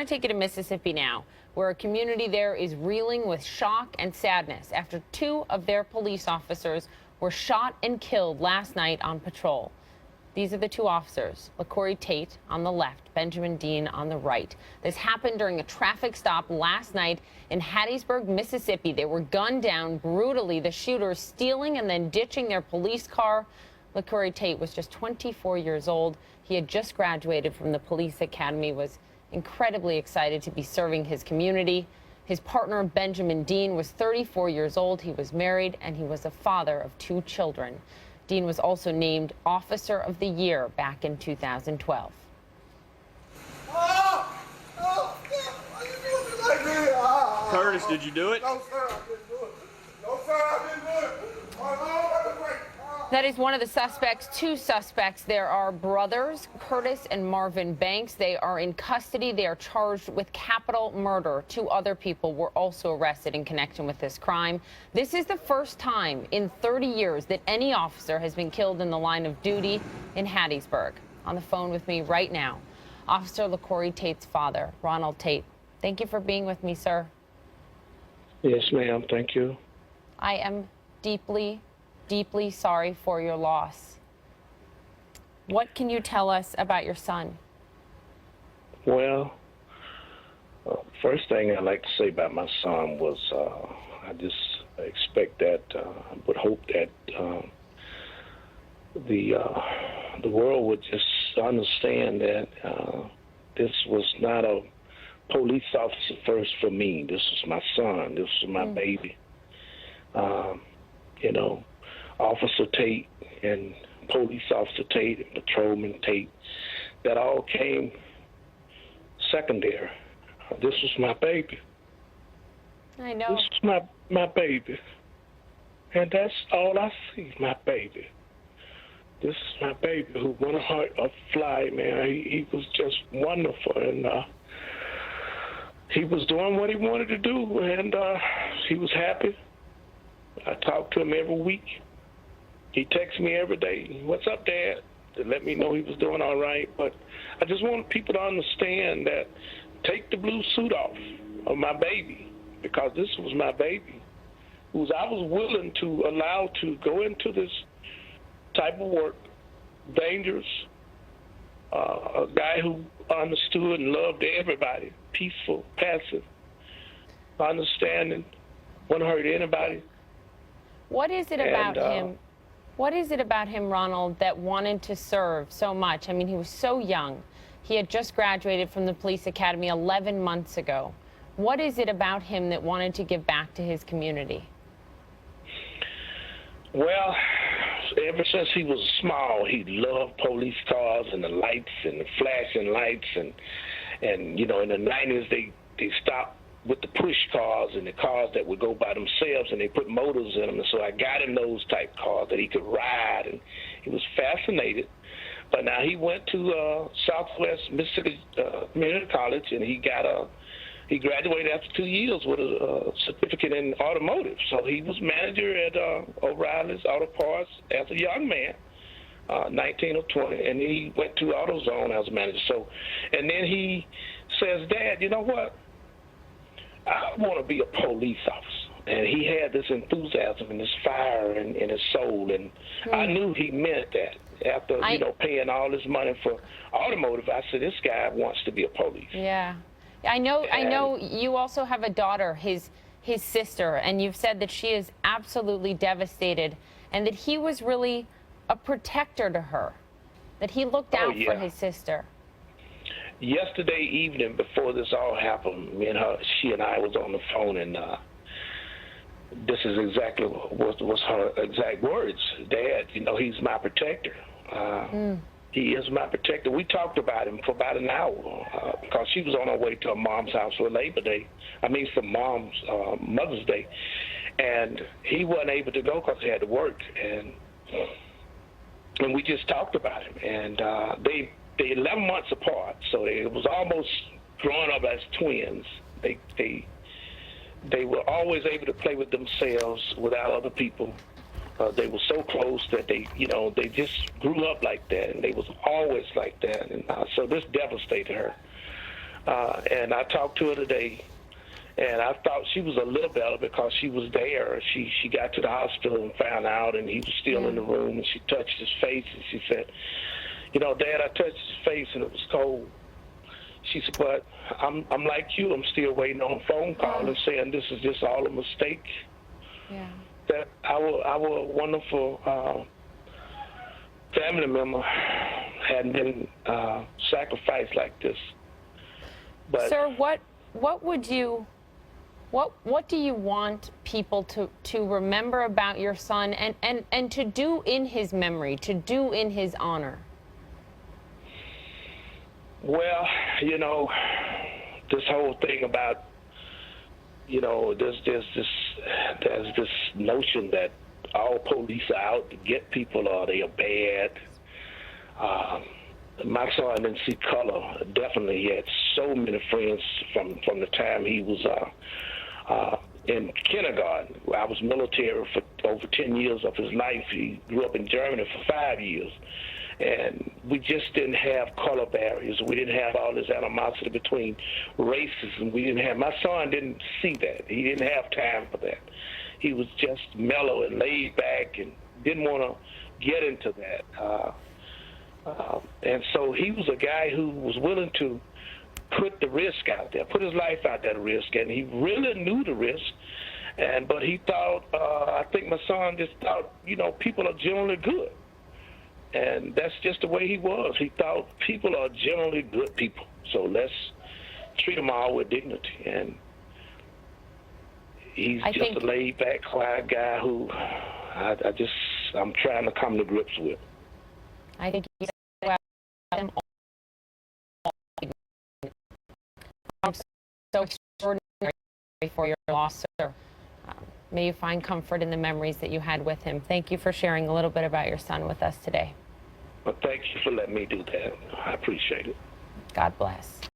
want to take you to Mississippi now, where a community there is reeling with shock and sadness after 2 of their police officers were shot and killed last night on patrol. These are the 2 officers, LaCorey Tate on the left, Benjamin Dean on the right. This happened during a traffic stop last night in Hattiesburg, Mississippi. They were gunned down brutally, the shooters stealing and then ditching their police car. LaCorey Tate was just 24 years old. He had just graduated from the police academy, was incredibly excited to be serving his community. His partner, Benjamin Dean, was 34 years old. He was married, and he was a father of 2 children. Dean was also named Officer of the Year back in 2012. Curtis, did you do it? No, sir, I didn't do it. No, sir, I didn't do it. That is one of the suspects, 2 suspects. There are brothers, Curtis and Marvin Banks. They are in custody. They are charged with capital murder. 2 other people were also arrested in connection with this crime. This is the first time in 30 years that any officer has been killed in the line of duty in Hattiesburg. On the phone with me right now, Officer LaCorey Tate's father, Ronald Tate. Thank you for being with me, sir. Yes, ma'am. Thank you. I am deeply sorry for your loss. What can you tell us about your son? Well, first thing I'd like to say about my son was I just expect that, would hope that the world would just understand that this was not a police officer first for me. This was my son. This was my baby. You know, Officer Tate and Police Officer Tate and Patrolman Tate, that all came secondary. This was my baby. I know. This was my baby. And that's all I see, my baby. This is my baby who went a flight, man. He was just wonderful, and he was doing what he wanted to do, and he was happy. I talked to him every week. He texts me every day, "What's up, Dad?" to let me know he was doing all right. But I just want people to understand that take the blue suit off of my baby, because this was my baby, I was willing to allow to go into this type of work, dangerous, a guy who understood and loved everybody, peaceful, passive, understanding, wouldn't hurt anybody. What is it about him? What is it about him, Ronald, that wanted to serve so much? I mean, he was so young. He had just graduated from the police academy 11 months ago. What is it about him that wanted to give back to his community? Well, ever since he was small, he loved police cars and the lights and the flashing lights. And you know, in the 90s, they stopped with the push cars and the cars that would go by themselves, and they put motors in them. And so I got him those type cars that he could ride, and he was fascinated. But now he went to Southwest Mississippi Community College, and he graduated after 2 years with a certificate in automotive. So he was manager at O'Reilly's Auto Parts as a young man, 19 or 20, and he went to AutoZone as a manager. So, and then he says, "Dad, you know what? I want to be a police officer." And he had this enthusiasm and this fire in his soul, and I knew he meant that. After paying all this money for automotive, I said, this guy wants to be a police. Yeah, I know. You also have a daughter, his sister, and you've said that she is absolutely devastated, and that he was really a protector to her, that he looked out for his sister. Yesterday evening, before this all happened, she and I was on the phone, and this is exactly was her exact words. "Dad, he's my protector. He is my protector." We talked about him for about an hour because she was on her way to her mom's house for Mother's Day, and he wasn't able to go because he had to work, and we just talked about him, and they're 11 months apart, so it was almost growing up as twins. They were always able to play with themselves without other people. They were so close that they just grew up like that, and they was always like that. And so this devastated her. And I talked to her today, and I thought she was a little better because she was there. She got to the hospital and found out, and he was still in the room, and she touched his face, and she said, you know, Dad, I touched his face, and it was cold. She said, but I'm like you. I'm still waiting on a phone call and saying this is just all a mistake. Yeah. That our wonderful family member hadn't been sacrificed like this. But Sir, what do you want people to remember about your son and to do in his memory, to do in his honor? well, you know, this whole thing about, you know, there's this notion that all police are out to get people or they are bad. My son didn't see color. Definitely, he had so many friends from the time he was in kindergarten. I was military for over 10 years of his life. He grew up in Germany for 5 years. And we just didn't have color barriers. We didn't have all this animosity between races. And we didn't have, my son didn't see that. He didn't have time for that. He was just mellow and laid back and didn't want to get into that. And so he was a guy who was willing to put the risk out there, put his life out there to risk, and he really knew the risk. But he thought, I think my son just thought, you know, people are generally good. And that's just the way he was. He thought people are generally good people, so let's treat them all with dignity. And he's just a laid-back, quiet guy who I'm trying to come to grips with. I think you said well. I'm so extraordinary for your loss, sir. May you find comfort in the memories that you had with him. Thank you for sharing a little bit about your son with us today. Well, thank you for letting me do that. I appreciate it. God bless.